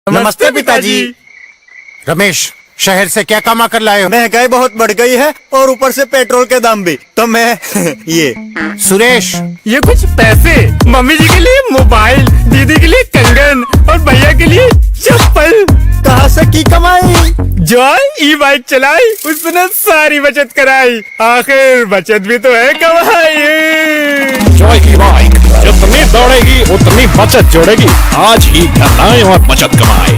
नमस्ते पिताजी। रमेश, शहर से क्या कमा कर लाए हो? महंगाई बहुत बढ़ गई है और ऊपर से पेट्रोल के दाम भी, तो मैं ये। सुरेश, ये कुछ पैसे मम्मी जी के लिए मोबाइल, दीदी के लिए कंगन और भैया के लिए चप्पल। कहाँ से की कमाई? जो ई बाइक चलाई उसने सारी बचत कराई, आखिर बचत भी तो है कमाई। जॉय की बाइक जितनी दौड़ेगी उतनी बचत जोड़ेगी। आज ही घर आए और बचत कमाए।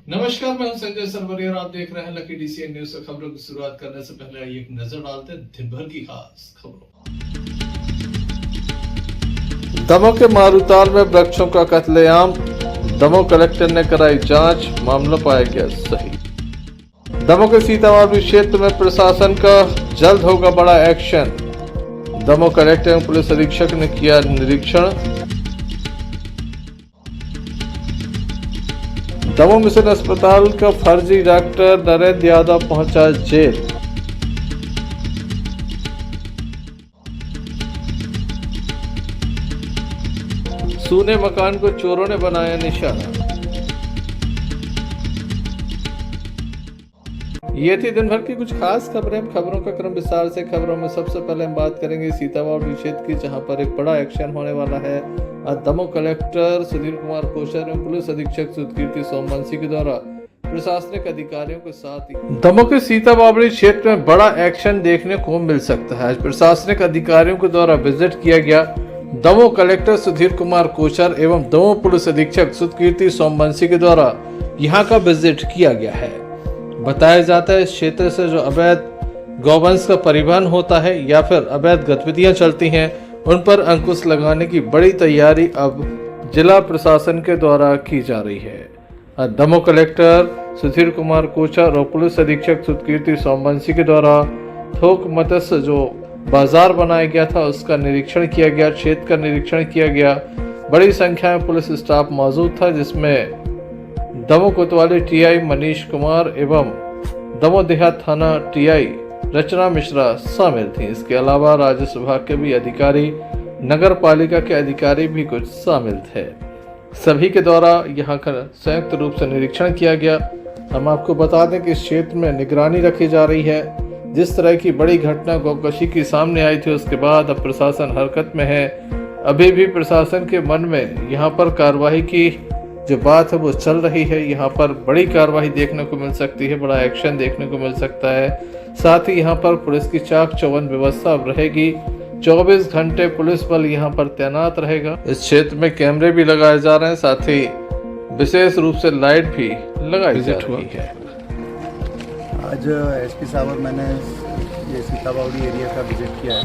नमस्कार, मैं हूं संजय सरवरी और आप देख रहे हैं लकी डीसीएन न्यूज। खबरों की शुरुआत करने से पहले आइए एक नजर डालते हैं दिन भर की खास खबरों। दमोह के मारूताल में वृक्षों का कत्लेआम, दमोह कलेक्टर ने कराई जांच, मामला पाया गया सही। दमोह के सीतामढ़ी क्षेत्र में प्रशासन का जल्द होगा बड़ा एक्शन, दमोह कलेक्टर एवं पुलिस अधीक्षक ने किया निरीक्षण। दमोह मिशन अस्पताल का फर्जी डॉक्टर नरेंद्र यादव पहुंचा जेल। सूने मकान को चोरों ने बनाया निशाना। ये थी दिन भर की कुछ खास खबरें। खबरों का क्रम विस्तार से। खबरों में सबसे पहले हम बात करेंगे सीतामढ़ी क्षेत्र की, जहां पर एक बड़ा एक्शन होने वाला है। दमोह कलेक्टर सुधीर कुमार कोशर एवं पुलिस अधीक्षक सुधकीर्ति सोमवंशी के द्वारा प्रशासनिक अधिकारियों के साथ ही दमोह के सीतामढ़ी क्षेत्र में बड़ा एक्शन देखने को मिल सकता है। आज प्रशासनिक अधिकारियों के द्वारा विजिट किया गया। दमोह कलेक्टर सुधीर कुमार कोशर एवं दमोह पुलिस अधीक्षक सुधकीर्ति सोमवंशी के द्वारा यहाँ का विजिट किया गया है। बताया जाता है इस क्षेत्र से जो अवैध गौवंश का परिवहन होता है या फिर अवैध गतिविधियां चलती हैं, उन पर अंकुश लगाने की बड़ी तैयारी अब जिला प्रशासन के द्वारा की जा रही है। दमोह कलेक्टर सुधीर कुमार कोशर और पुलिस अधीक्षक सुधकीर्ति सोमवंशी के द्वारा थोक मत्स्य जो बाजार बनाया गया था उसका निरीक्षण किया गया, क्षेत्र का निरीक्षण किया गया। बड़ी संख्या में पुलिस स्टाफ मौजूद था, जिसमें दमोह कोतवाली टीआई मनीष कुमार एवं दमोह देहात थाना टीआई रचना मिश्रा शामिल थी। इसके अलावा राजस्व विभाग के भी अधिकारी, नगर पालिका के अधिकारी भी कुछ शामिल थे। सभी के द्वारा यहाँ का संयुक्त रूप से निरीक्षण किया गया। हम आपको बता दें कि इस क्षेत्र में निगरानी रखी जा रही है। जिस तरह की बड़ी घटना गौकशी की सामने आई थी, उसके बाद अब प्रशासन हरकत में है। अभी भी प्रशासन के मन में यहाँ पर कार्रवाई की जो बात है वो चल रही है। यहाँ पर बड़ी कार्रवाई देखने को मिल सकती है, बड़ा एक्शन देखने को मिल सकता है। साथ ही यहाँ पर पुलिस की चाक चौबंद व्यवस्था अब रहेगी। 24 घंटे पुलिस बल यहाँ पर तैनात रहेगा। इस क्षेत्र में कैमरे भी लगाए जा रहे हैं, साथ ही विशेष रूप से लाइट भी लगाई जा रही है। आज एसपी साहब और मैंने ये सीतामढ़ी एरिया का विजिट किया है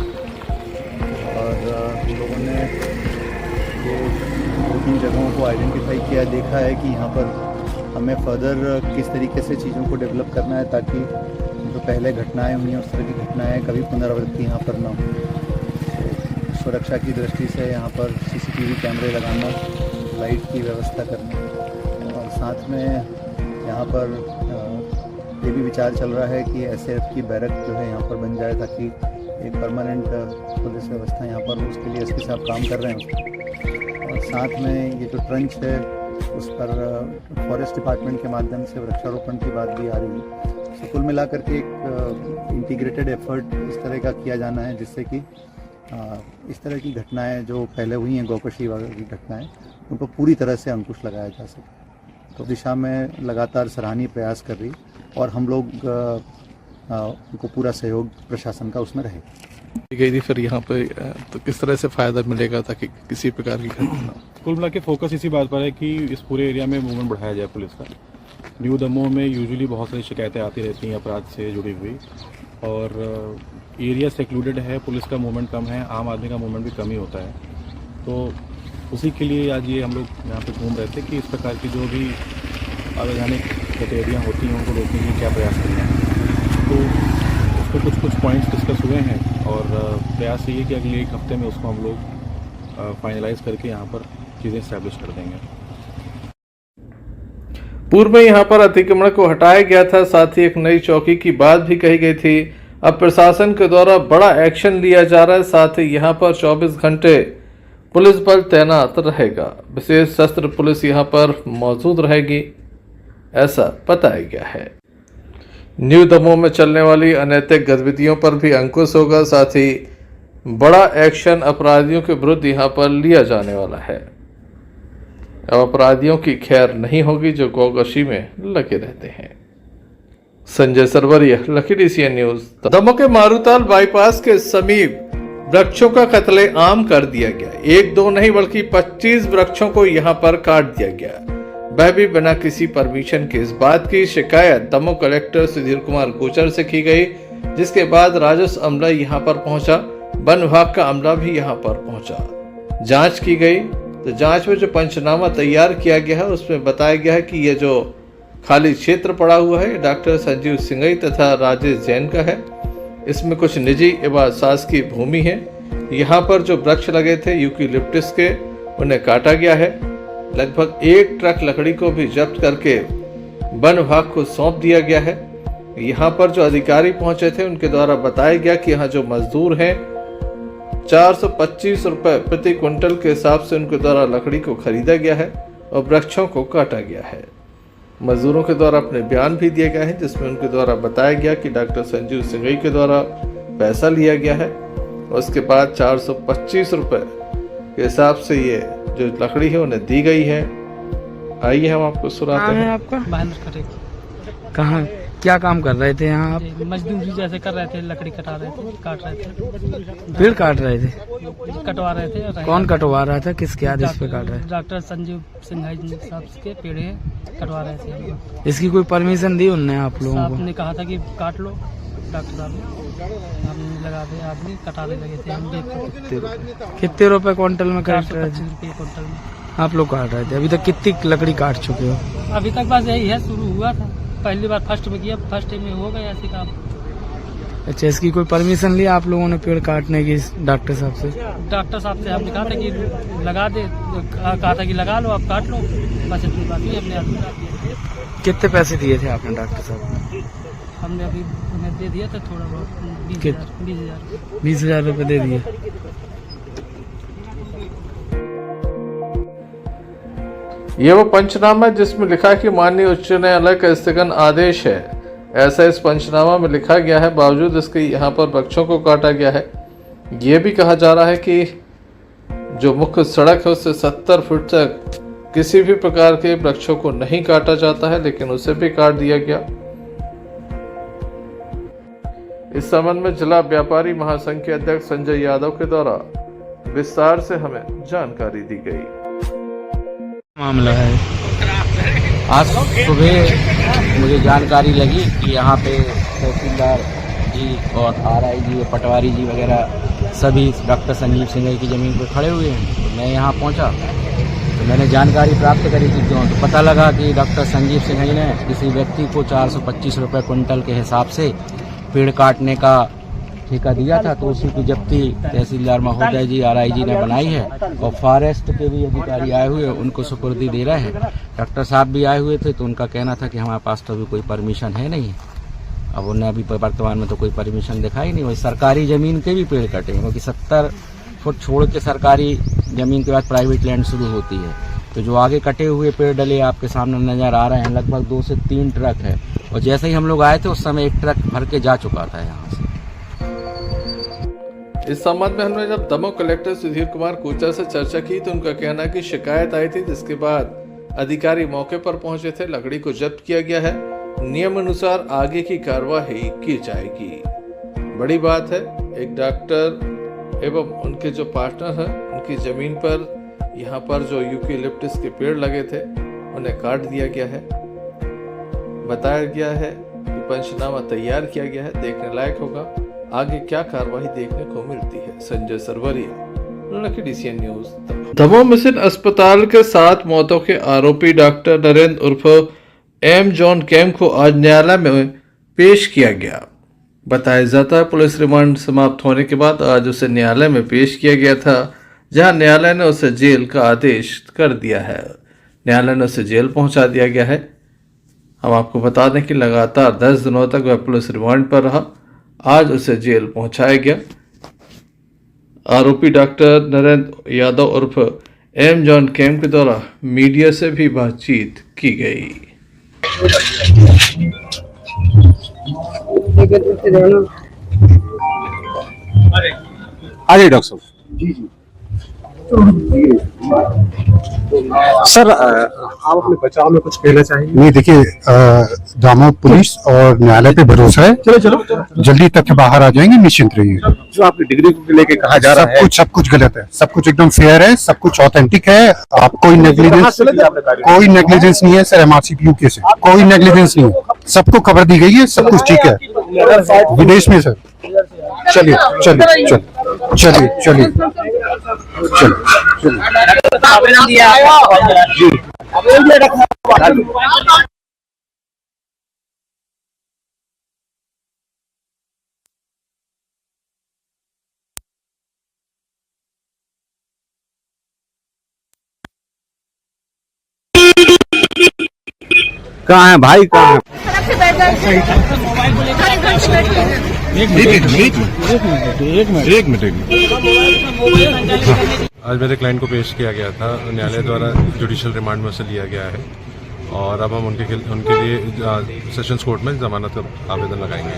और हम लोगों ने ये 2-3 जगहों को आइडेंटिफाई किया, देखा है कि यहाँ पर हमें फर्दर किस तरीके से चीज़ों को डेवलप करना है ताकि जो पहले घटनाएं हुई हैं उस तरह की घटनाएं कभी पुनरावृत्ति यहाँ पर ना हो। सुरक्षा की दृष्टि से यहाँ पर सीसीटीवी कैमरे लगाना, लाइट की व्यवस्था करना और साथ में यहाँ पर ये भी विचार चल रहा है कि एसएएफ की बैरक जो है यहाँ पर बन जाए ताकि एक परमानेंट पुलिस व्यवस्था यहाँ पर हो। उसके लिए एसपी साहब काम कर रहे हैं और साथ में ये जो ट्रंच है उस पर फॉरेस्ट डिपार्टमेंट के माध्यम से वृक्षारोपण की बात भी आ रही है। तो कुल मिलाकर के एक इंटीग्रेटेड एफर्ट इस तरह का किया जाना है जिससे कि इस तरह की घटनाएं जो पहले हुई हैं गौकशी वगैरह की घटनाएं, उन पर पूरी तरह से अंकुश लगाया जा सके। तो दिशा में लगातार सराहनीय प्रयास कर रही और हम लोग उनको पूरा सहयोग प्रशासन का उसमें रहे। गई थी फिर यहाँ पे तो किस तरह से फायदा मिलेगा ताकि किसी प्रकार की घटना ना हो? कुल मिला के फोकस इसी बात पर है कि इस पूरे एरिया में मूवमेंट बढ़ाया जाए पुलिस का। न्यू दमोह में यूजुअली बहुत सारी शिकायतें आती रहती हैं अपराध से जुड़ी हुई और एरिया सेक्लूडेड है, पुलिस का मूवमेंट कम है, आम आदमी का मूवमेंट भी कम ही होता है। तो उसी के लिए आज ये हम लोग यहाँ पे घूम रहे थे कि इस प्रकार की जो भी अवैधानिक गतिविधियाँ होती हैं उनको रोकने के लिए क्या प्रयास करना है। तो उस पर कुछ पॉइंट्स डिस्कस हुए हैं और प्रयास ये कि अगले एक हफ्ते में उसको हम लोग फाइनलाइज करके यहाँ पर चीज़ें इस्टेब्लिश कर देंगे। पूर्व में यहाँ पर अतिक्रमण को हटाया गया था, साथ ही एक नई चौकी की बात भी कही गई थी। अब प्रशासन के द्वारा बड़ा एक्शन लिया जा रहा है, साथ ही यहाँ पर 24 घंटे पुलिस बल तैनात रहेगा। विशेष शस्त्र पुलिस यहाँ पर मौजूद रहेगी, ऐसा बताया गया है। न्यू दमोह में चलने वाली अनैतिक गतिविधियों पर भी अंकुश होगा, साथ ही बड़ा एक्शन अपराधियों के विरुद्ध यहाँ पर लिया जाने वाला है। अब अपराधियों की खैर नहीं होगी जो गौकशी में लगे रहते हैं। Sanjay Sarwaria, Lucky DCN news. Damoh के मारूताल बाईपास के समीप वृक्षों का कत्लेआम कर दिया गया। एक दो नहीं बल्कि 25 वृक्षों को यहाँ पर काट दिया गया, वह भी बिना किसी परमिशन के। इस बात की शिकायत दमोह कलेक्टर सुधीर कुमार कोचर से की गई, जिसके बाद राजस्व अमला यहाँ पर पहुंचा, वन विभाग का अमला भी यहाँ पर पहुंचा। जांच की गई तो जांच में जो पंचनामा तैयार किया गया है उसमें बताया गया है कि यह जो खाली क्षेत्र पड़ा हुआ है डॉक्टर संजीव सिंघई तथा राजेश जैन का है। इसमें कुछ निजी एवं शासकीय भूमि है। यहाँ पर जो वृक्ष लगे थे यूकेलिप्टस के, उन्हें काटा गया है। लगभग 1 ट्रक लकड़ी को भी जब्त करके वन विभाग को सौंप दिया गया है। यहाँ पर जो अधिकारी पहुंचे थे उनके द्वारा बताया गया कि यहाँ जो मजदूर हैं 425 रुपए प्रति क्विंटल के हिसाब से उनके द्वारा लकड़ी को खरीदा गया है और वृक्षों को काटा गया है। मजदूरों के द्वारा अपने बयान भी दिए गए हैं, जिसमें उनके द्वारा बताया गया कि डॉक्टर संजीव सिंघई के द्वारा पैसा लिया गया है और उसके बाद 425 रुपए के हिसाब से ये जो लकड़ी है उन्हें दी गई है। आइए हम आपको सुनाते हैं। आपका महेंद्र खटेक। कहाँ क्या काम कर रहे थे यहाँ आप? मजदूरी जैसे कर रहे थे, लकड़ी कटा रहे थे, काट रहे थे, पेड़ काट रहे थे? कटवा रहे थे। कौन कटवा रहा था, किसके आदेश पे काट रहे थे? डॉक्टर संजीव सिंघई साहब के पेड़ कटवा रहे थे। इसकी कोई परमिशन दी उनने आप लोगों साहब को? ने कहा था कि काट लो, डॉक्टर साहब ने हमने लगा दे, आदमी कटाने लगे थे। हम देखते कितने रुपए क्विंटल में काट रहे थे? 425 रुपये क्विंटल में आप लोग काट रहे थे। अभी तक कितनी लकड़ी काट चुके हो? अभी तक बस यही है, शुरू हुआ था, पहली बार फर्स्ट में किया, फर्स्ट में हो गया ऐसे काम। अच्छा, इसकी कोई परमिशन लिया आप लोगों ने पेड़ काटने की डॉक्टर साहब से? डॉक्टर साहब से हमने कहा था कि लगा दे, कहा था कि लगा लो, आप काट लो, बस इतनी बात ही अपने आदमी काट दिया। कितने पैसे दिए थे आपने डॉक्टर साहब? हमने अभी उन्हें दे दिया था थोड़ा बहुत, 20,000 20,000 रुपये दे दिए। ये वो पंचनामा है जिसमें लिखा है कि माननीय उच्च न्यायालय का स्थगन आदेश है, ऐसा इस पंचनामा में लिखा गया है। बावजूद इसके यहाँ पर वृक्षों को काटा गया है। ये भी कहा जा रहा है कि जो मुख्य सड़क है उससे 70 फुट तक किसी भी प्रकार के वृक्षों को नहीं काटा जाता है, लेकिन उसे भी काट दिया गया। इस संबंध में जिला व्यापारी महासंघ के अध्यक्ष संजय यादव के द्वारा विस्तार से हमें जानकारी दी गई। मामला है, आज सुबह मुझे जानकारी लगी कि यहाँ पे तहसीलदार जी और RI जी और पटवारी जी वगैरह सभी डॉक्टर संजीव सिंघई की ज़मीन पर खड़े हुए हैं। तो मैं यहाँ पहुँचा तो मैंने जानकारी प्राप्त करी थी क्यों, तो पता लगा कि डॉक्टर संजीव सिंघई ने किसी व्यक्ति को 425 रुपये क्विंटल के हिसाब से पेड़ काटने का ठेका दिया था। तो उसी की जब्ती तहसीलदार महोदय जी RI जी ने बनाई है और फॉरेस्ट के भी अधिकारी आए हुए उनको सुपुर्दी दे रहे हैं। डॉक्टर साहब भी आए हुए थे तो उनका कहना था कि हमारे पास तो अभी कोई परमिशन है नहीं। अब उन्हें अभी वर्तमान में तो कोई परमिशन दिखाई नहीं। वही सरकारी ज़मीन के भी पेड़ कटे हैं, क्योंकि 70 फुट छोड़ के सरकारी ज़मीन के बाद प्राइवेट लैंड शुरू होती है। तो जो आगे कटे हुए पेड़ डले आपके सामने नज़र आ रहे हैं, लगभग 2 से 3 ट्रक है। और जैसे ही हम लोग आए थे उस समय 1 ट्रक भर के जा चुका था यहाँ से। इस संबंध में हमने जब दमोह कलेक्टर सुधीर कुमार कोचर से चर्चा की तो उनका कहना है कि शिकायत आई थी, जिसके बाद अधिकारी मौके पर पहुंचे थे, लकड़ी को जब्त किया गया है। नियम अनुसार आगे की कार्रवाई की जाएगी। बड़ी बात है, एक डॉक्टर एवं उनके जो पार्टनर हैं उनकी जमीन पर यहाँ पर जो यूकेलिप्टस के पेड़ लगे थे उन्हें काट दिया गया है। बताया गया है कि पंचनामा तैयार किया गया है, देखने लायक होगा आगे क्या कार्रवाई देखने को मिलती है। Sanjay Sarwaria, Lucky DCN news. Damoh mission अस्पताल के 7 मौतों के आरोपी डॉक्टर नरेंद्र उर्फ M. जॉन कैम को आज न्यायालय में पेश किया गया। बताया जाता है पुलिस रिमांड समाप्त होने के बाद आज उसे न्यायालय में पेश किया गया था। जहां न्यायालय ने उसे जेल का आदेश कर दिया है। न्यायालय ने उसे जेल पहुंचा दिया गया है। हम आपको बता दें कि लगातार 10 दिनों तक वह पुलिस रिमांड पर रहा। आज उसे जेल पहुंचाया गया। आरोपी डॉक्टर नरेंद्र यादव उर्फ एम जॉन केम के द्वारा मीडिया से भी बातचीत की गई। आ जाइए डॉक्टर साहब। सर आप अपने बचाव में कुछ कहना चाहेंगे? नहीं, देखिए, दामोद पुलिस और न्यायालय पे भरोसा है। चलो जल्दी तथ्य बाहर आ जाएंगे, निश्चिंत रहिए। जो आपकी डिग्री को लेके कहा जा रहा है, सब कुछ गलत है। सब कुछ एकदम फेयर है, सब कुछ ऑथेंटिक है। आप कोई नेग्लिजेंस नहीं है सर। MRCPU केस है, कोई नेग्लिजेंस नहीं है। सबको खबर दी गई है, सब कुछ ठीक है। विदेश में सर। चलिए चलिए चलिए चलिए चलिए कहाँ है भाई, कहाँ है? एक मिनट। आज मेरे क्लाइंट को पेश किया गया था, न्यायालय द्वारा जुडिशियल रिमांड में उसे लिया गया है और अब हम उनके लिए सेशंस कोर्ट में जमानत का आवेदन लगाएंगे।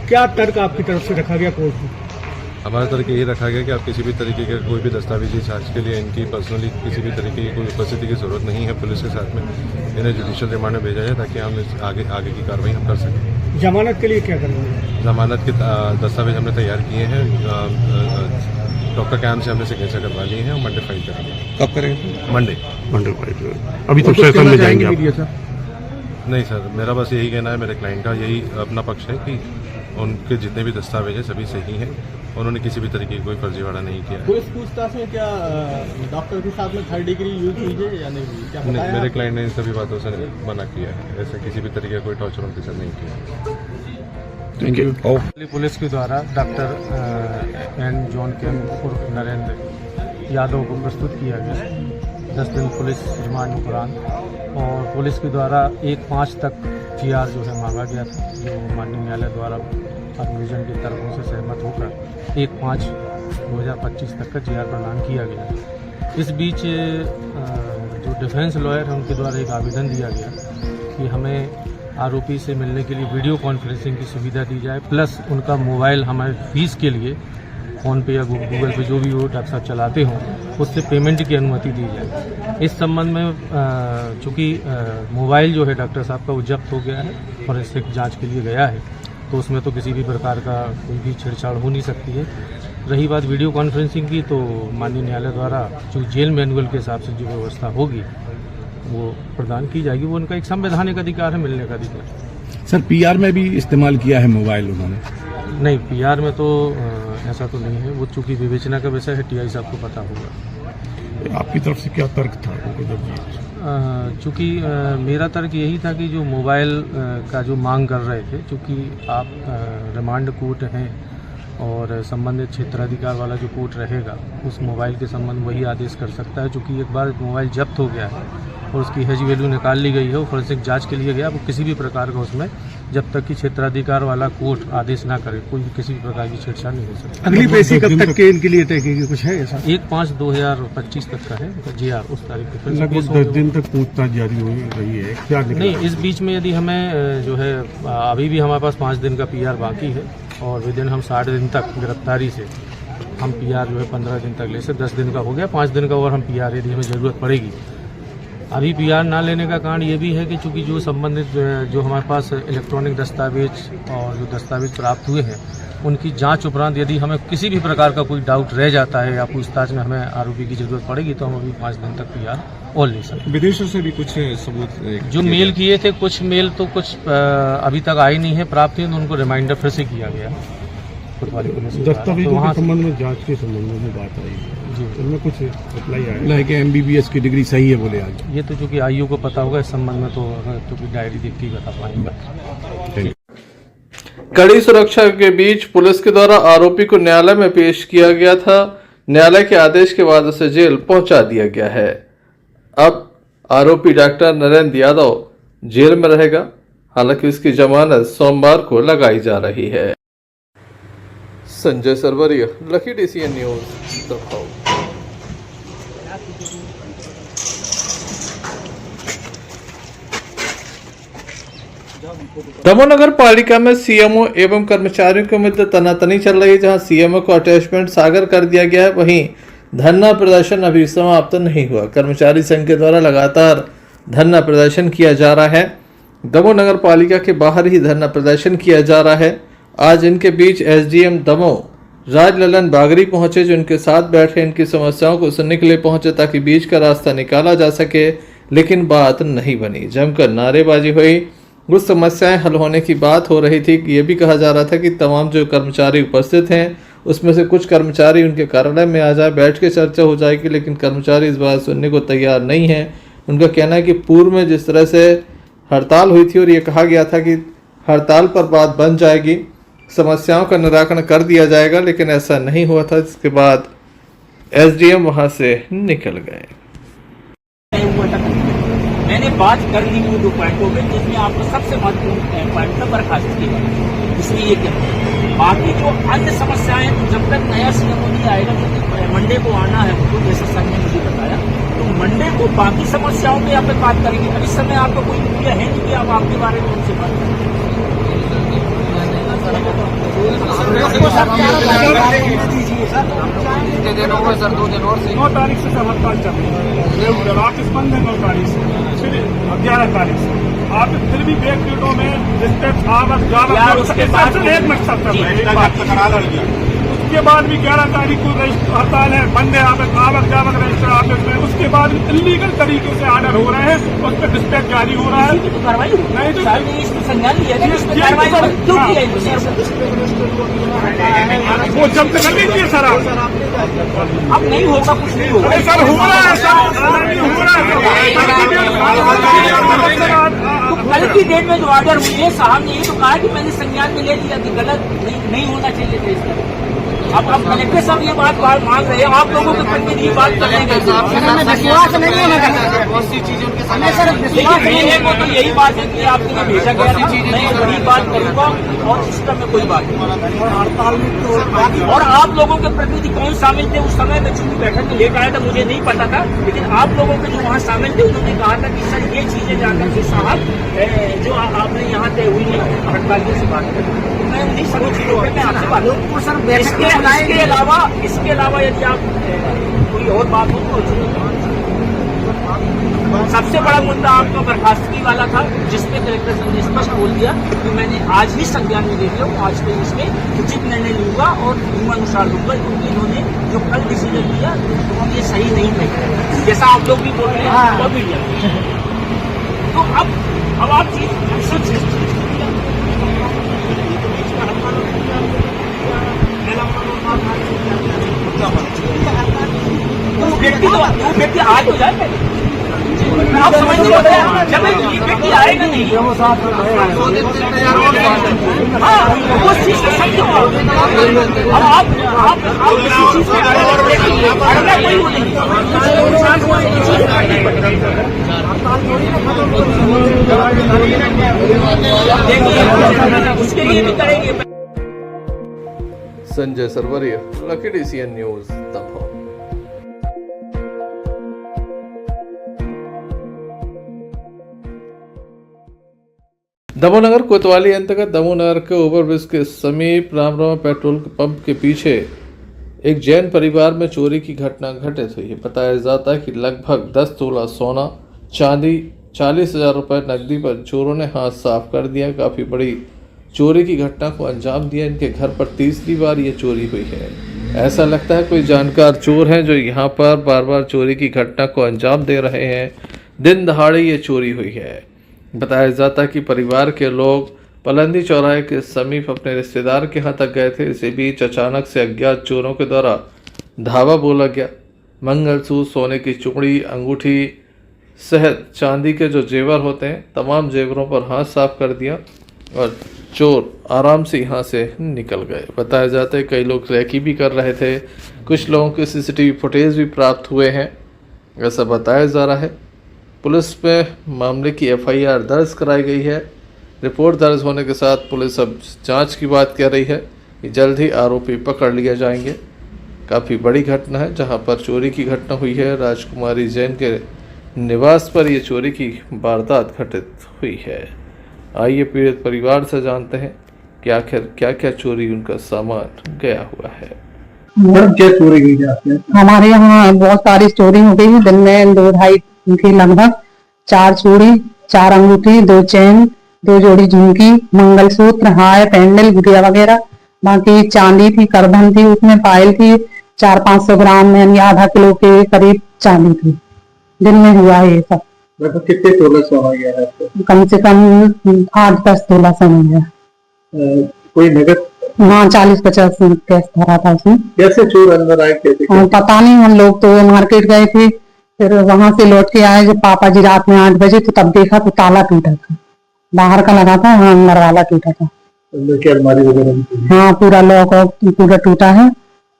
क्या तर्क आपकी तरफ से रखा गया कोर्ट में? हमारा तर्क यही रखा गया कि आप किसी भी तरीके का कोई भी दस्तावेजी जांच के लिए इनकी पर्सनली किसी भी तरीके की कोई उपस्थिति की जरूरत नहीं है। पुलिस के साथ में इन्हें जुडिशियल रिमांड में भेजा जाए ताकि हम आगे की कार्रवाई हम कर सकें। जमानत के लिए क्या करेंगे? जमानत के दस्तावेज हमने तैयार किए हैं। डॉक्टर कैम से हमने सिग्नेचर करवा लिए हैं और मंडे फाइल करेंगे। कब करेंगे? Monday file. अभी तो सेशन में जाएंगे आप? नहीं सर, मेरा बस यही कहना है, मेरे क्लाइंट का यही अपना पक्ष है कि उनके जितने भी दस्तावेज हैं सभी सही हैं। उन्होंने किसी भी तरीके की कोई फर्जीवाड़ा नहीं किया। पुलिस पूछताछ में क्या डॉक्टर के साथ में 3rd डिग्री यूज हुई है या नहीं हुई? क्या नहीं, मेरे क्लाइंट ने इन सभी बातों से मना किया है। ऐसे किसी भी तरीके का कोई टॉर्चर उनके साथ नहीं किया। Thank you. पुलिस के द्वारा डॉक्टर एन जॉन केम उर्फ नरेंद्र यादव को प्रस्तुत किया गया 10 दिन पुलिस रिमांड उपरांत, और पुलिस के द्वारा 1/5 तक GR जो है मांगा गया था, जो माननीय न्यायालय द्वारा डिवीजन की तरफों से सहमत होकर 1/5/2025 तक का GR प्रदान किया गया। इस बीच जो डिफेंस लॉयर है उनके द्वारा एक आवेदन दिया गया कि हमें आरोपी से मिलने के लिए वीडियो कॉन्फ्रेंसिंग की सुविधा दी जाए, प्लस उनका मोबाइल हमारे फीस के लिए फ़ोन पे या गूगल पे जो भी वो डॉक्टर साहब चलाते हों उससे पेमेंट की अनुमति दी जाए। इस संबंध में चूँकि मोबाइल जो है डॉक्टर साहब का वो जब्त हो गया है और इससे जांच के लिए गया है, तो उसमें तो किसी भी प्रकार का कोई भी छेड़छाड़ हो नहीं सकती है। रही बात वीडियो कॉन्फ्रेंसिंग की, तो माननीय न्यायालय द्वारा जो जेल मैनुअल के हिसाब से जो व्यवस्था होगी वो प्रदान की जाएगी। वो उनका एक संवैधानिक अधिकार है, मिलने का अधिकार। सर PR में भी इस्तेमाल किया है मोबाइल उन्होंने? नहीं, PR में तो ऐसा तो नहीं है। वो चूँकि विवेचना का विषय है, TI साहब को पता होगा। आपकी तरफ से क्या तर्क था? चूँकि मेरा तर्क यही था कि जो मोबाइल का जो मांग कर रहे थे, चूँकि आप रिमांड कोर्ट हैं और संबंधित क्षेत्राधिकार वाला जो कोर्ट रहेगा उस मोबाइल के संबंध वही आदेश कर सकता है। चूँकि एक बार मोबाइल जब्त हो गया है और उसकी हेज वैल्यू निकाल ली गई है, वो फोरेंसिक जांच के लिए गया, वो किसी भी प्रकार का उसमें जब तक कि क्षेत्राधिकार वाला कोर्ट आदेश ना करे कोई किसी भी प्रकार की छेड़छाड़ नहीं हो सकती। अगली पेशी कब तक के इनके लिए तय की कुछ है ऐसा? 1/5/2025 तक का है GR, उस तारीख को। लगभग 10 दिन तक पूछताछ जारी हो रही है, क्या नहीं, इस बीच में यदि हमें जो है अभी भी हमारे पास 5 दिन का PR बाकी है और विदिन हम 60 दिन तक गिरफ्तारी से हम PR जो है 15 दिन तक ले सकते। 10 दिन का हो गया, 5 दिन का और हम PR यदि हमें ज़रूरत पड़ेगी। अभी PR ना लेने का कारण ये भी है कि चूंकि जो संबंधित जो हमारे पास इलेक्ट्रॉनिक दस्तावेज और जो दस्तावेज प्राप्त हुए हैं उनकी जांच उपरांत यदि हमें किसी भी प्रकार का कोई डाउट रह जाता है या पूछताछ में हमें आरोपी की जरूरत पड़ेगी तो हम अभी 5 दिन तक PR और ले सकते। विदेशों से भी कुछ सबूत जो मेल किए थे, कुछ मेल तो कुछ अभी तक आई नहीं है, प्राप्त हुई, तो उनको रिमाइंडर फिर से किया गया। दस्तावेजों के संबंध में जांच के संबंध में बात आई जी, उनमें कुछ रिप्लाई आया कि MBBS की डिग्री सही है बोले आज। ये तो चूंकि IU को पता होगा, इस संबंध में तो चूंकि डायरी देख के बता पाएंगे। कड़ी सुरक्षा के बीच पुलिस के द्वारा आरोपी को न्यायालय में पेश किया गया था, न्यायालय के आदेश के बाद उसे जेल पहुंचा दिया गया है। अब आरोपी डॉक्टर नरेंद्र यादव जेल में रहेगा। हालांकि उसकी जमानत सोमवार को लगाई जा रही है। Sanjay Sarwaria, Lucky DCN news, Damoh. Damoh नगर पालिका में सीएमओ एवं कर्मचारियों के मध्य तनातनी चल रही है। जहां सीएमओ को अटैचमेंट सागर कर दिया गया है, वहीं धरना प्रदर्शन अभी समाप्त नहीं हुआ। कर्मचारी संघ के द्वारा लगातार धरना प्रदर्शन किया जा रहा है। दमोह नगर पालिका के बाहर ही धरना प्रदर्शन किया जा रहा है। आज इनके बीच SDM दमोह राजललन बागरी पहुंचे, जो इनके साथ बैठे इनकी समस्याओं को सुनने के लिए पहुंचे ताकि बीच का रास्ता निकाला जा सके, लेकिन बात नहीं बनी। जमकर नारेबाजी हुई। कुछ समस्याएं हल होने की बात हो रही थी। ये भी कहा जा रहा था कि तमाम जो कर्मचारी उपस्थित हैं उसमें से कुछ कर्मचारी उनके कार्यालय में आ जाए, बैठ के चर्चा हो जाएगी, लेकिन कर्मचारी इस बात सुनने को तैयार नहीं है। उनका कहना है कि पूर्व में जिस तरह से हड़ताल हुई थी और ये कहा गया था कि हड़ताल पर बात बन जाएगी, समस्याओं का निराकरण कर दिया जाएगा, लेकिन ऐसा नहीं हुआ था। जिसके बाद SDM वहां से निकल गए। मैंने बात कर ली वो 2 पॉइंटों में, जिसमें आपको सबसे महत्वपूर्ण पॉइंट था बर्खास्त की बात। इसलिए ये कहते हैं बाकी जो अन्य समस्याएं, जब तक नया CMO नहीं आएगा, क्योंकि मंडे को आना है उनको, जैसे सर ने मुझे बताया, तो मंडे को बाकी समस्याओं पे आप बात करेंगे। अब इस समय आपको कोई मीडिया है नहीं कि आप आपके बारे में उनसे बात करें। सर 2 दिन और 9 तारीख से सब हड़ताल चल रही है। ऑफिस बंद है 9 तारीख से, फिर 11 तारीख से। आप फिर भी बैकडेटों में डिस्टेंस आवक जावक उसके बाद एक मकसद कर रहे हैं। उसके बाद भी 11 तारीख को हड़ताल है, बंद है आवक जावक रजिस्टर ऑफिस में। उसके बाद इलीगल तरीके से ऑर्डर हो रहे हैं, उस पर डिस्पैच जारी हो रहा है। कार्रवाई नहीं तो वो जब तक कर लीजिए सर, अब नहीं होगा, कुछ नहीं होगा। सर हो रहा है, सर हो रहा है। कल की डेट में जो ऑर्डर हुई है, साहब ने ये तो कहा कि मैंने संज्ञान में ले लिया कि गलत नहीं होना चाहिए था इसका। अब कलेक्टर साहब ये बात मांग रहे हैं, आप लोगों के प्रतिनिधि बात करेंगे। बहुत सी चीजें उनके सामने वो तो यही बात है कि आपके लिए भेजा गया था, मैं वही बात करूंगा और सिस्टम में कोई बात नहीं। और आप लोगों के प्रतिनिधि कौन शामिल थे उस समय? मैं चूंकि बैठक में लेट आया था, मुझे नहीं पता था, लेकिन आप लोगों के जो वहाँ शामिल थे उन्होंने कहा था कि सर ये चीजें जाकर के साहब जो आपने यहाँ तय हुई है हड़तालियों से बात करें। मैं उन्हीं सभी चीजों पर मैं आपसे बात करूँ। इसके अलावा यदि आप कोई और बात हो तो सबसे बड़ा मुद्दा आपका बर्खास्तगी वाला था, जिसपे कलेक्टर साहब ने स्पष्ट बोल दिया कि मैंने आज ही संज्ञान में ले लिया हूँ, आज से इसमें उचित निर्णय लूंगा और नियमानुसार लूंगा, क्योंकि इन्होंने जो कल डिसीजन लिया तो ये सही नहीं है, जैसा आप लोग भी बोल रहे हैं वो भी लिया। तो अब आप व्यक्ति आ तो जाए, आप समझ नहीं होते जब ये व्यक्ति आएगा नहीं, हाँ वो चीज से समझो। अब आप किसी चीज में अड़ना कोई वो नहीं, देखिए उसके लिए भी करेंगे। Sanjay Sarwaria, Lucky DCN news, Damoh. Damoh नगर कोतवाली अंतर्गत दमोह नगर के ओवरब्रिज के समीप रामराव पेट्रोल पंप के पीछे एक जैन परिवार में चोरी की घटना घटित हुई है। बताया जाता है कि लगभग 10 तोला सोना, चांदी, 40,000 रुपये नकदी पर चोरों ने हाथ साफ कर दिया। काफ़ी बड़ी चोरी की घटना को अंजाम दिया। इनके घर पर तीसरी बार ये चोरी हुई है। ऐसा लगता है कोई जानकार चोर हैं जो यहाँ पर बार बार चोरी की घटना को अंजाम दे रहे हैं। दिन दहाड़े ये चोरी हुई है। बताया जाता है कि परिवार के लोग पलंदी चौराहे के समीप अपने रिश्तेदार के यहाँ तक गए थे। इसी बीच अचानक से अज्ञात चोरों के द्वारा धावा बोला गया। मंगलसूत्र, सोने की चूड़ी, अंगूठी सहित चांदी के जो जेवर होते हैं तमाम जेवरों पर हाथ साफ कर दिया और चोर आराम से यहाँ से निकल गए। बताया जाता है कई लोग रैकी भी कर रहे थे। कुछ लोगों के सीसीटीवी फुटेज भी प्राप्त हुए हैं, ऐसा बताया जा रहा है। पुलिस पे मामले की एफआईआर दर्ज कराई गई है। रिपोर्ट दर्ज होने के साथ पुलिस अब जांच की बात कर रही है कि जल्द ही आरोपी पकड़ लिए जाएंगे। काफ़ी बड़ी घटना है जहां पर चोरी की घटना हुई है। राजकुमारी जैन के निवास पर ये चोरी की वारदात घटित हुई है। आइए पीड़ित परिवार से जानते हैं कि आखिर क्या क्या चोरी उनका सामान गया हुआ है। मैडम क्या चोरी हुई है आपके? हमारे यहाँ बहुत सारी चोरी हो गई। दिन में 2-2.5 की लगभग 4 चूड़ी, 4 अंगूठी, 2 चैन, 2 जोड़ी झुमकी, मंगलसूत्र, हार, पेंडल, गुड़िया वगैरह। बाकी चांदी थी, करधन थी, उसमें पायल थी, 400-500 ग्राम यानी आधा किलो के करीब चांदी थी। दिन में हुआ है ये सब। कितने तोला सोना गया है आपको? कम से कम 8-10 तोला सोना गया। कोई नगद? हाँ, 40-50 कैश भरा था उसमें। कैसे चोर अंदर आए, कैसे? पता नहीं, हम लोग तो मार्केट गए थे, फिर वहां से लौट के आए जब पापा जी रात में 8 बजे, तो तब देखा तो ताला टूटा था, बाहर का लगा था, हाँ अंदर वाला टूटा था। अंदर की अलमारी वगैरह? हाँ, पूरा लॉक पूरा टूटा है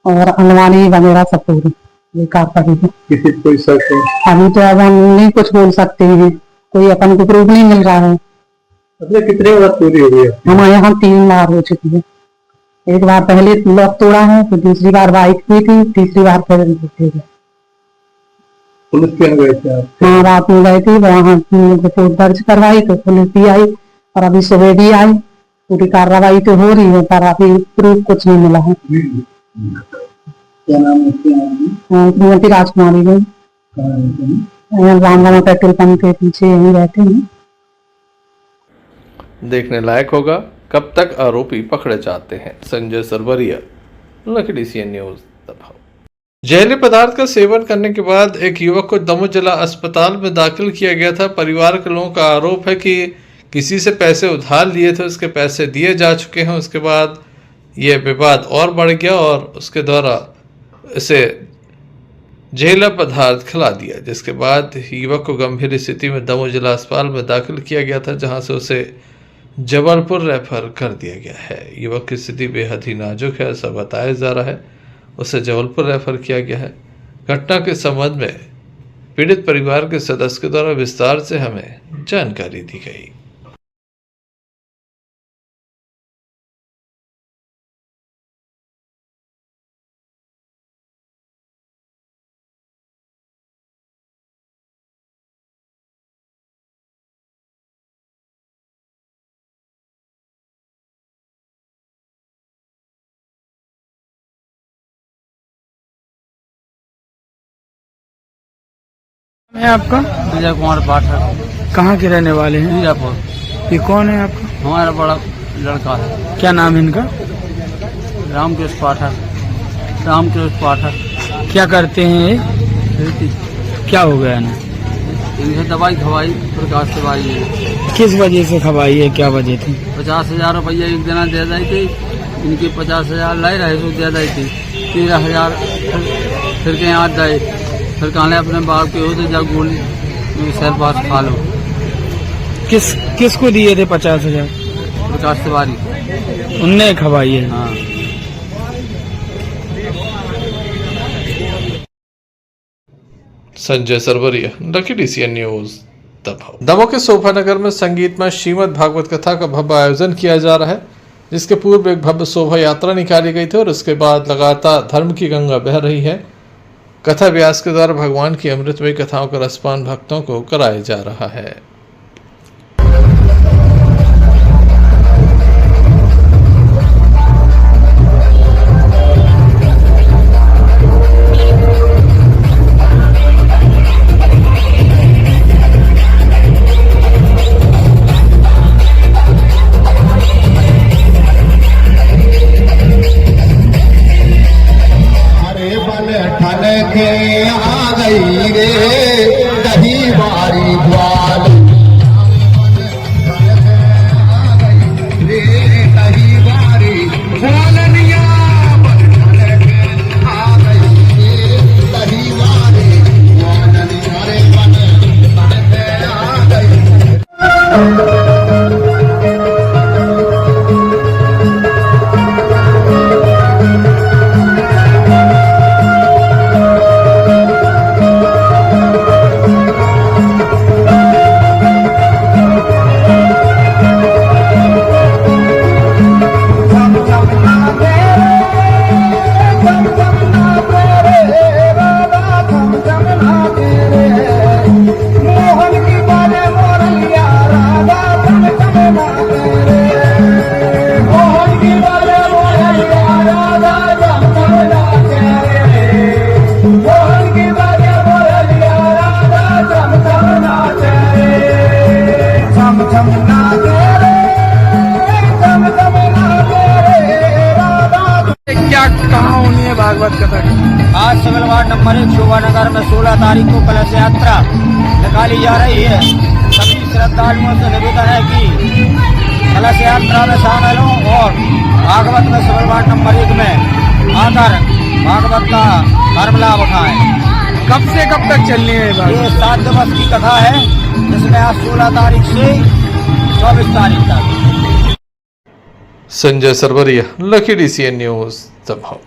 और अलमारी वगैरह सब पूरी बेकार पड़ी है। किसी कोई शक है? अभी तो अब हम नहीं कुछ बोल सकते हैं, कोई अपन को प्रूफ नहीं मिल रहा है। मतलब कितने बार चोरी हो गई? हमारे यहाँ 3 बार हो चुकी है। एक बार पहले लॉक तोड़ा है, फिर दूसरी बार बाइक की थी, तीसरी बार फिर पुलिस के गए थे आप? हाँ, रात में गए थे, वहाँ रिपोर्ट दर्ज करवाई तो पुलिस भी आई और अभी सुबह भी आई। पूरी कार्रवाई तो हो रही है पर अभी प्रूफ कुछ नहीं मिला है। क्या नाम है? श्रीमती राजकुमारी जी, रामगढ़ पेट्रोल पंप के पीछे यहीं रहते हैं। देखने लायक होगा कब तक आरोपी पकड़े जाते हैं। Sanjay Sarwaria, Lucky CN news दबाव। जहरीले पदार्थ का सेवन करने के बाद एक युवक को दमोह जिला अस्पताल में दाखिल किया गया था। परिवार के लोगों का आरोप है कि किसी से पैसे उधार लिए थे, उसके पैसे दिए जा चुके हैं। उसके बाद यह विवाद और बढ़ गया और उसके द्वारा इसे जहरीला पदार्थ खिला दिया, जिसके बाद युवक को गंभीर स्थिति में दमोह जिला अस्पताल में दाखिल किया गया था, जहां से उसे जबलपुर रेफर कर दिया गया है। युवक की स्थिति बेहद ही नाजुक है, ऐसा बताया जा रहा है। उसे जबलपुर रेफर किया गया है। घटना के संबंध में पीड़ित परिवार के सदस्य के द्वारा विस्तार से हमें जानकारी दी गई। है आपका? विजय कुमार पाठक। कहाँ के रहने वाले हैं? बीजापुर। ये कौन है आपका? हमारा बड़ा लड़का है। क्या नाम है इनका? रामकृष्ण पाठक। रामकृष्ण पाठक। क्या करते हैं ये? खेती। क्या हो गया ना? इनसे दवाई खवाई, प्रकाश दवाई है। किस वजह से खवाई है, क्या वजह थी? 50,000 रुपया एक दिन दे दी थी, इनके 50,000 लाई रहे तो दे दी थी। 13,000 फिर के यहाँ दे, फिर कहने अपने बाप के हो तो जा गोली सर पास खा लो। किसको दिए थे 50,000? प्रकाश तिवारी। उनने खवाई है? हाँ। Sanjay Sarwaria, Lucky CN news Damoh. Damoh के सोफानगर में संगीतमय श्रीमद् भागवत कथा का भव्य आयोजन किया जा रहा है, जिसके पूर्व एक भव्य शोभा यात्रा निकाली गई थी और उसके बाद लगातार धर्म की गंगा बह रही है। कथा व्यास के द्वारा भगवान की अमृतमयी कथाओं का रसपान भक्तों को कराया जा रहा है। आ गई रे दही बारी ग्वाल। नंबर 1 शोभानगर में 16 तारीख को कलश यात्रा निकाली जा रही है। सभी श्रद्धालुओं से निवेदन है कि कलश यात्रा में शामिल हों और भागवत में सुबह नंबर 1 में आकर भागवत का धर्म लाभ उठाएं। कब से कब तक चलनी है ये 7 दिवस की कथा है, जिसमें आज 16 तारीख से 24 तारीख तक। Sanjay Sarwaria, Lucky DCN news, Damoh.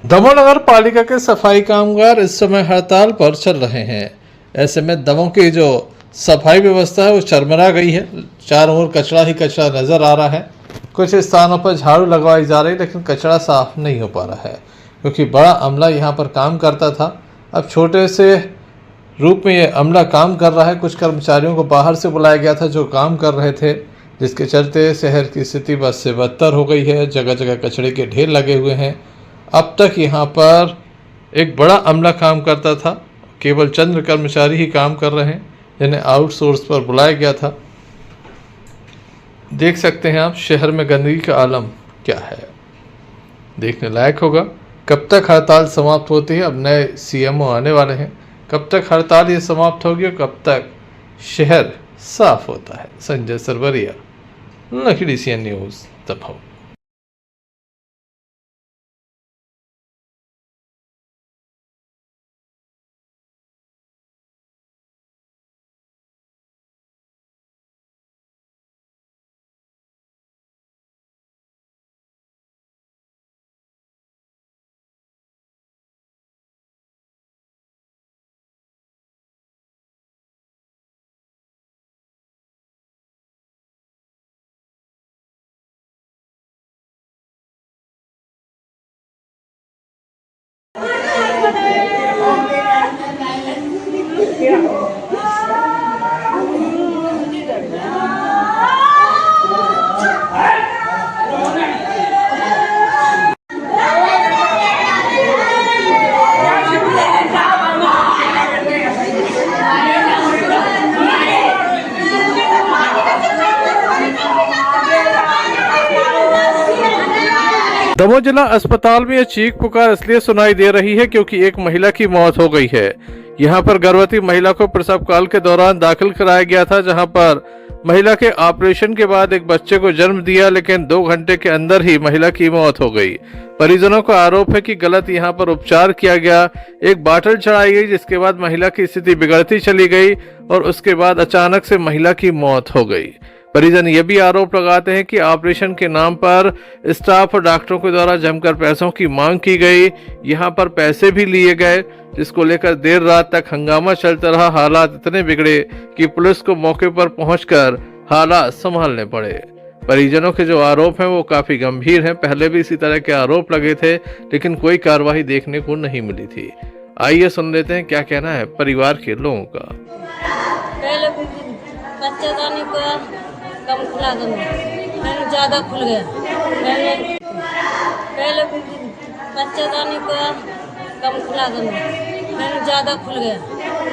Damoh नगर पालिका के सफाई कामगार इस समय हड़ताल पर चल रहे हैं। ऐसे में दमोह की जो सफाई व्यवस्था है वो चरमरा गई है। चारों ओर कचरा ही कचरा नजर आ रहा है। कुछ स्थानों पर झाड़ू लगवाई जा रही, लेकिन कचरा साफ नहीं हो पा रहा है, क्योंकि बड़ा अमला यहाँ पर काम करता था। अब छोटे से रूप में ये अमला काम कर रहा है। कुछ कर्मचारियों को बाहर से बुलाया गया था जो काम कर रहे थे, जिसके चलते शहर की स्थिति बद से बदतर हो गई है। जगह जगह कचरे के ढेर लगे हुए हैं। अब तक यहाँ पर एक बड़ा अमला काम करता था, केवल चंद कर्मचारी ही काम कर रहे हैं, जिन्हें आउटसोर्स पर बुलाया गया था। देख सकते हैं आप शहर में गंदगी का आलम क्या है, देखने लायक होगा। कब तक हड़ताल समाप्त होती है? अब नए CMO आने वाले हैं। कब तक हड़ताल ये समाप्त होगी और कब तक शहर साफ होता है? Sanjay Sarwaria, Lucky DCN news, Damoh. Damoh जिला अस्पताल में यह चीख पुकार इसलिए सुनाई दे रही है क्योंकि एक महिला की मौत हो गई है। यहां पर गर्भवती महिला को प्रसव काल के दौरान दाखिल कराया गया था, जहां पर महिला के ऑपरेशन के बाद एक बच्चे को जन्म दिया, लेकिन 2 घंटे के अंदर ही महिला की मौत हो गई। परिजनों का आरोप है कि गलत यहां पर उपचार किया गया। एक बाटल चढ़ाई गई, जिसके बाद महिला की स्थिति बिगड़ती चली गई और उसके बाद अचानक से महिला की मौत हो गई। परिजन ये भी आरोप लगाते हैं कि ऑपरेशन के नाम पर स्टाफ और डॉक्टरों के द्वारा जमकर पैसों की मांग की गई। यहां पर पैसे भी लिए गए, जिसको लेकर देर रात तक हंगामा चलता रहा। हालात इतने बिगड़े कि पुलिस को मौके पर पहुंचकर हालात संभालने पड़े। परिजनों के जो आरोप हैं वो काफी गंभीर हैं। पहले भी इसी तरह के आरोप लगे थे, लेकिन कोई कार्रवाई देखने को नहीं मिली थी। आइए सुन लेते हैं क्या कहना है परिवार के लोगों का। बच्चेदानी को कम खुला दो, मैंने ज़्यादा खुल गया। मैंने पहले बच्चेदानी को कम खुला दो, मैंने ज़्यादा खुल गया।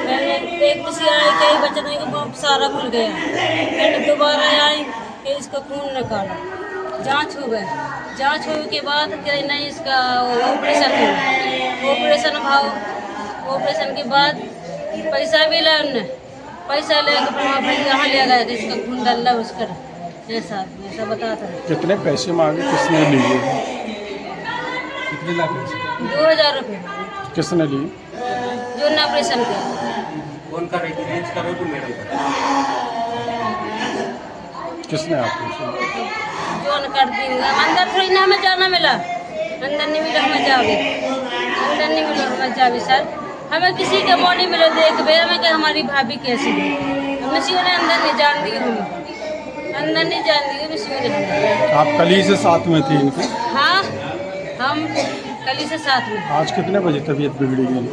मैंने एक बसी आई कई बच्चेदानी को सारा खुल गया। मैंने दोबारा आई कि इसका खून निकाला, जांच हो गए। जांच होने के बाद कहीं नहीं इसका ऑपरेशन हुआ। ऑपरेशन के बाद पैसा भी लिया उनने। पैसा लेकर यहाँ ले गए, इसका खून डाला उसका ऐसा बताता है। कितने पैसे मांगे, किसने लिए? कितने लाख? 2000 रुपये। किसने लिए? जो ने ऑपरेशन किया। कौन कर रही थी? किसने ऑपरेशन? जो न कर देंगे। अंदर थोड़ी ना हमें जाना मिला, अंदर नहीं मिला हमें जावे, अंदर नहीं मिला हमें जावे सर। हमें किसी का बॉडी मिले देख बे हमें कि हमारी भाभी कैसी है। मिसियों ने अंदर नहीं जान दी, अंदर नहीं जान दी मिसियों ने। आप कल ही से साथ में थी इनके? हाँ, हम कल ही से साथ में। आज कितने बजे तबीयत बिगड़ी गई?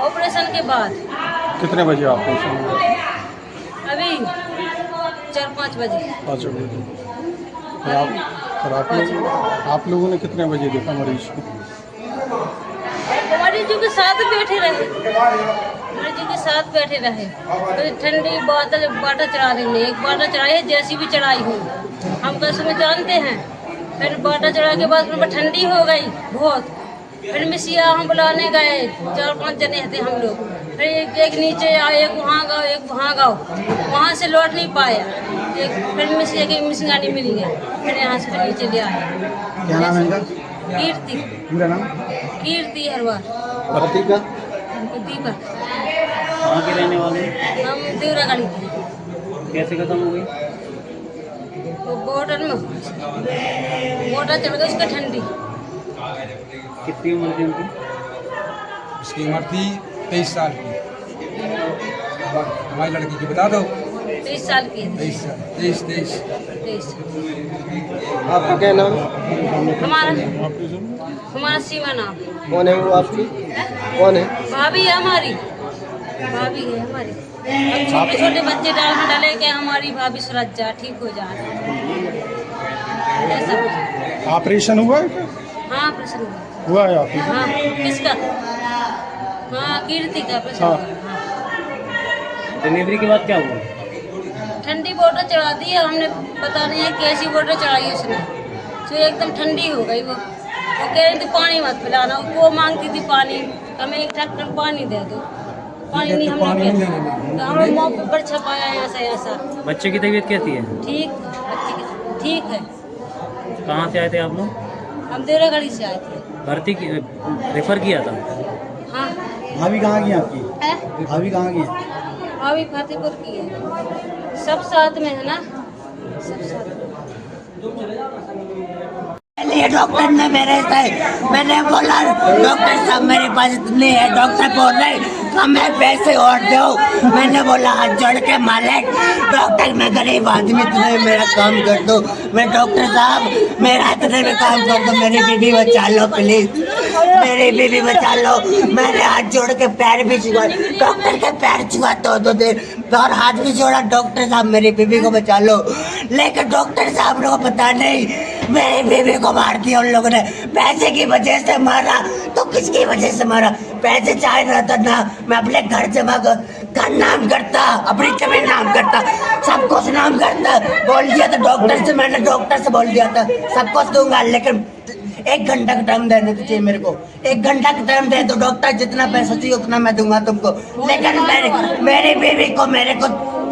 ऑपरेशन के बाद। कितने बजे ऑपरेशन हुआ? अभी 4-5 बजे। 5 बजे। आप लोगों ने कितने बजे देखा मरीज को? मरीजों के साथ बैठे रहे, मरीजों के साथ बैठे रहे। तो ठंडी बाटल चढ़ा देंगे, एक बाटल चढ़ाई है जैसी भी चढ़ाई हो, हम कसम जानते हैं। फिर बाटल चढ़ा के बाद ठंडी हो गई बहुत, फिर मिसिया हम बुलाने गए, 4-5 जने थे हम लोग। फिर एक नीचे आओ, एक वहाँ गाओ, एक वहाँ गाओ, वहाँ से लौट नहीं पाया। फिर मिसिया की मिसिंगानी मिल गया, फिर यहाँ से नीचे ले आया। क्या नाम है इनका? कीर्ति। पूरा नाम? कीर्ति हरवार। पति का? दीपक। कहाँ के रहने वाले? हम देवरागढ़ी के। कैसे खत्म हो गई? तो बॉर्डर में बॉर्डर चढ़ गई उसका ठंडी। कितनी उम्र थी उनकी? उसकी उम्र थी 23 साल की। हमारी लड़की की बता दो। 23 साल की। 23। आपका क्या नाम? हमारा सीमा नाम। कौन है वो आपकी? कौन है? भाभी है हमारी। भाभी है हमारी। छोटे छोटे बच्चे डाले के हमारी भाभी सुरक्षा ठीक हो जाए। ऐसा कुछ। ऑपरेशन हुआ है? हाँ ऑपरेशन हुआ है आपकी? हाँ किसका? हाँ कीर्ति का ऑपरेशन। हाँ। डिलीवरी के बाद क्या हुआ? ठंडी बोतल चढ़ा दी है हमने, पता नहीं है कैसी बोतल चढ़ाई उसने, जो एकदम ठंडी हो गई। वो कह रही थी पानी मत पिलाना, वो मांगती थी पानी, हमें एक ढक्कन पानी दे दो। पानी नहीं हमने तो हम लोग मुँह पर छपाया ऐसा। बच्चे की तबीयत कैसी है? ठीक, बच्चे की ठीक है। कहाँ से आए थे आप लोग? हम देवरागढ़ी से आए थे। भर्ती रेफर किया था? हाँ। भाभी कहाँ की आपकी? भाभी कहाँ की है? भाभी फतेहपुर की है। सब साथ में है ना, सब साथ में। डॉक्टर ने मैंने बोला डॉक्टर साहब मेरे पास इतने है, डॉक्टर बोल रहे हमें पैसे और दो। मैंने बोला हाथ जोड़ के मालिक डॉक्टर मैं गरीब आदमी, इतने मेरा काम कर दो। मैं डॉक्टर साहब मेरा इतने में काम कर दो, मेरी बीबी बचा लो प्लीज, मेरी बीबी बचा लो। मैंने हाथ जोड़ के पैर भी छुआ, डॉक्टर के पैर छुआ तो देर और हाथ भी जोड़ा, डॉक्टर साहब मेरी बीबी को बचा लो। लेकिन डॉक्टर साहब को पता नहीं मेरी बीबी को मार दिया उन लोगों ने, पैसे की वजह से मारा। तो किसकी वजह से मारा? पैसे चाहे रहता ना, मैं अपने घर जमा घर नाम करता, अपनी जमीन नाम करता, सब कुछ नाम करता। बोल दिया था डॉक्टर से, मैंने डॉक्टर से बोल दिया था सब कुछ दूंगा, लेकिन 1 घंटा का टाइम देने को चाहिए मेरे को। 1 घंटा का टाइम दे दो डॉक्टर, जितना पैसा चाहिए उतना मैं दूंगा तुमको। लेकिन मेरी बीवी को मेरे को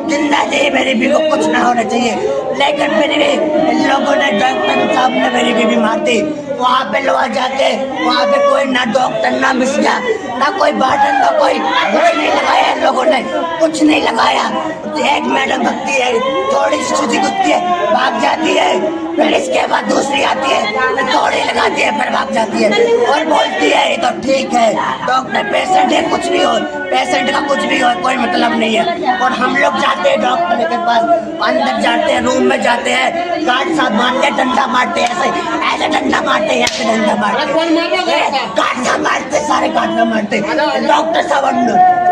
जिंदा चाहिए, मेरी बीवी को कुछ ना होना चाहिए। लेकिन इन लोगों ने डॉक्टर साहब ने मेरी बीवी मार दी। वहाँ पे लोग जाके वहाँ पे कोई ना डॉक्टर ना मिसिया ना कोई बाटन ना कोई कुछ नहीं लगाया, इन लोगों ने कुछ नहीं लगाया। एक मैडम भगती है, थोड़ी सी सूजी कुत्ती है, भाग जाती है, फिर इसके बाद दूसरी आती है, थोड़ी लगाती है, फिर भाग जाती है और बोलती है ये तो ठीक है डॉक्टर, पेशेंट है कुछ भी हो, पेशेंट का कुछ भी हो कोई मतलब नहीं है। और हम लोग जाते हैं डॉक्टर के पास, अंदर जाते हैं, रूम में जाते हैं, गार्ड साहब मारते, डंडा मारते, ऐसे डंडा मारते, ऐसे डंडा मारते, गार्ड साहब मारते, सारे गार्ड साहब मारते। डॉक्टर साहब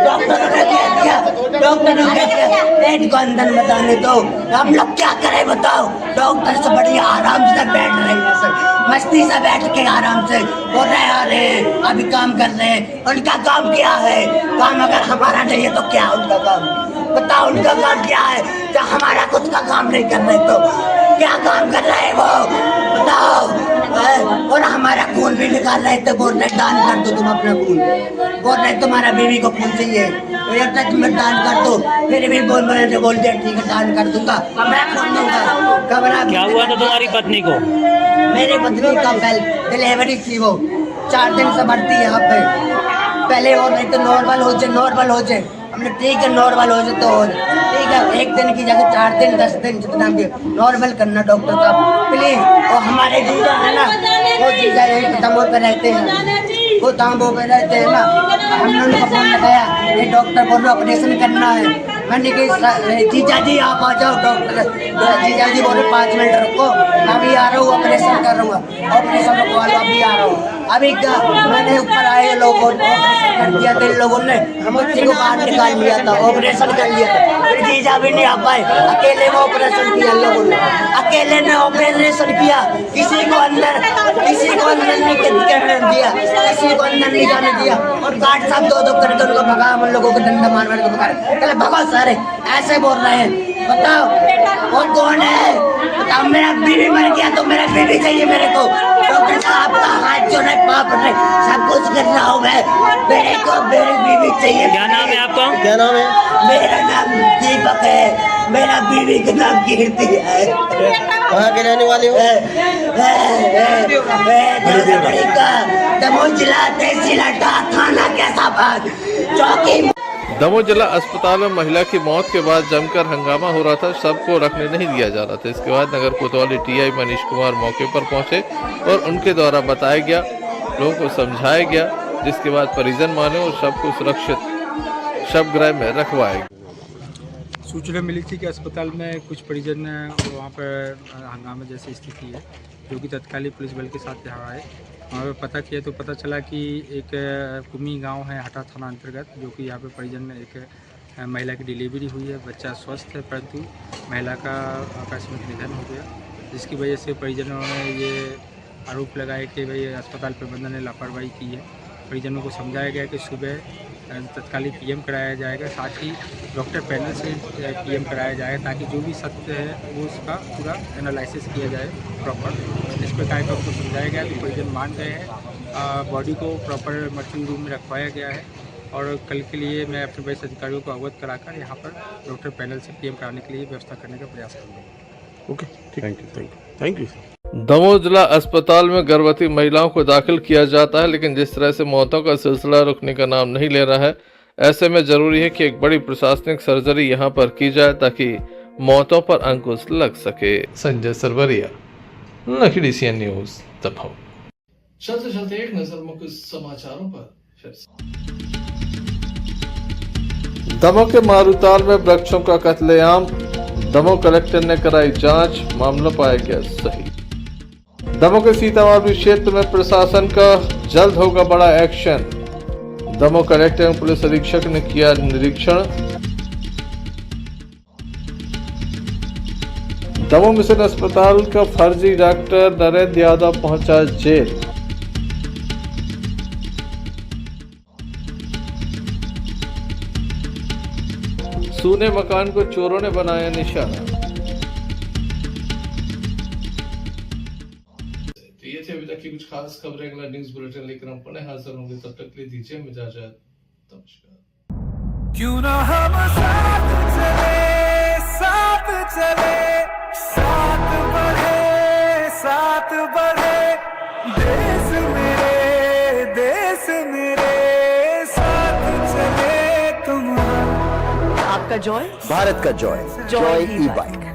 डॉक्टर ने क्या किया? डॉक्टर ने क्या किया? पेट को अंदर बताने दो, हम लोग क्या करें बताओ? डॉक्टर से बढ़िया आराम से बैठ रहे हैं सर, मस्ती से बैठ के आराम से बोल रहे आ रहे हैं, अभी काम कर रहे हैं। उनका काम क्या है? काम अगर हमारा नहीं है तो क्या उनका काम? बताओ उनका काम क्या है? जब हमारा खुद का काम नहीं कर रहे तो क्या काम कर रहे हैं वो? बताओ। और हमारा खून भी निकाल रहे थे, बोल रहे दान कर दो तुम अपना खून, बोल रहे तुम्हारा बीवी को खून चाहिए, तुम दान कर दो। फिर भी बोल दिया ठीक है दान कर दूंगा, मैं खून दूंगा। घबरा क्या हुआ था तुम्हारी पत्नी को? मेरी पत्नी का डिलीवरी थी, वो 4 दिन से भर्ती यहाँ पे, पहले और नहीं तो नॉर्मल हो जाए। हमने ठीक है नॉर्मल हो जाए तो ठीक है, 1 दिन की जगह 4 दिन 10 दिन जितना भी नॉर्मल करना डॉक्टर साहब प्लीज। और हमारे जीजा है ना, वो जीजा यही तंबू पे रहते हैं, वो तंबू पे रहते हैं ना, हमने उनको फोन लगाया, ये डॉक्टर बोल रहे ऑपरेशन करना है। मैंने कहा जीजा जी आप आ जाओ, डॉक्टर जीजा जी बोले 5 मिनट रुको, अभी आ रहा हूँ, ऑपरेशन कर रहा हूँ, ऑपरेशन रुकवा लो, अभी आ रहा हूँ। अभी क्या मैंने ऊपर आए लोगों ने ऑपरेशन कर दिया था, इन लोगों ने मुझसे को बाहर निकाल लिया था, ऑपरेशन कर लिया था। फिर जीजा भी नहीं आ पाए, अकेले में ऑपरेशन किया लोगों ने, अकेले ने ऑपरेशन किया, किसी को अंदर नहीं करने दिया, किसी को अंदर नहीं जाने दिया। और गार्ड साहब 2-2 करके उनको भगा, हम लोगों को डंडा मार के भगा, चले भगो सारे, ऐसे बोल रहे हैं। बताओ और कौन है? बताओ, मेरा बीवी मर गया तो मेरा बीवी चाहिए मेरे को, डॉक्टर साहब का हाथ जो नहीं पाप नहीं सब कुछ कर रहा हूँ मैं। मेरे को मेरी बीवी चाहिए। क्या नाम है आपका? क्या नाम है? मेरा नाम दीपक है, मेरा बीवी का नाम कीर्ति है। कहाँ के रहने वाले हो? दमोह जिला तहसील थाना कैसाबाद चौकी। दमोह जिला अस्पताल में महिला की मौत के बाद जमकर हंगामा हो रहा था। सबको रखने नहीं दिया जा रहा था। इसके बाद नगर कोतवाली टीआई मनीष कुमार मौके पर पहुंचे और उनके द्वारा बताया गया, लोगों को समझाया गया, जिसके बाद परिजन माने और शव को सुरक्षित शवगृह में रखवाया गया। सूचना मिली थी कि अस्पताल में कुछ परिजन वहाँ पर हंगामा जैसी स्थिति है, जो कि तत्कालीन पुलिस बल के साथ यहाँ आए। वहाँ पर पता किया तो पता चला कि एक कुमी गांव है हटा थाना अंतर्गत, जो कि यहाँ पे परिजन एक महिला की डिलीवरी हुई है। बच्चा स्वस्थ है, परंतु महिला का आकस्मिक निधन हो गया, जिसकी वजह से परिजनों ने ये आरोप लगाया कि भाई अस्पताल प्रबंधन ने लापरवाही की है। परिजनों को समझाया गया कि सुबह तत्कालीन पीएम कराया जाएगा, साथ ही डॉक्टर पैनल से पीएम कराया जाएगा, ताकि जो भी सत्य है वो उसका पूरा एनालिसिस किया जाए प्रॉपर। इस प्रकार का उनको समझाया गया तो परिजन मान गए हैं। बॉडी को प्रॉपर मर्चुरी रूम में रखवाया गया है और कल के लिए मैं अपने वरिष्ठ अधिकारियों को अवगत कराकर यहाँ पर डॉक्टर पैनल से पीएम कराने के लिए व्यवस्था करने का प्रयास करूँगा। Okay, thank you. दमोह जिला अस्पताल में गर्भवती महिलाओं को दाखिल किया जाता है, लेकिन जिस तरह से मौतों का सिलसिला रुकने का नाम नहीं ले रहा है, ऐसे में जरूरी है कि एक बड़ी प्रशासनिक सर्जरी यहां पर की जाए ताकि मौतों पर अंकुश लग सके। Sanjay Sarwaria, Lucky DCN news, Damoh. चलते चलते एक नजर मुख्य समाचारों पर फिर से। दमोह के मारूताल में वृक्षों का कत्लेआम, दमोह कलेक्टर ने कराई जांच, मामला पाया गया सही। दमोह के सीतामढ़ी क्षेत्र में प्रशासन का जल्द होगा बड़ा एक्शन, दमोह कलेक्टर एवं पुलिस अधीक्षक ने किया निरीक्षण। दमोह मिशन अस्पताल का फर्जी डॉक्टर नरेंद्र यादव पहुंचा जेल। सूने मकान को चोरों ने बनाया निशाना। तो ये थे अभी तक की कुछ खास खबरें। अगला न्यूज बुलेटिन लेकर हम पुनः हाजिर होंगे, तब तक के लिए दीजिए इजाजत। नमस्कार। क्यों ना हम साथ चले, साथ चले, साथ बढ़े, देश मेरे साथ चले तुम। आपका जॉय, भारत का जॉय, जॉय ई बाइक।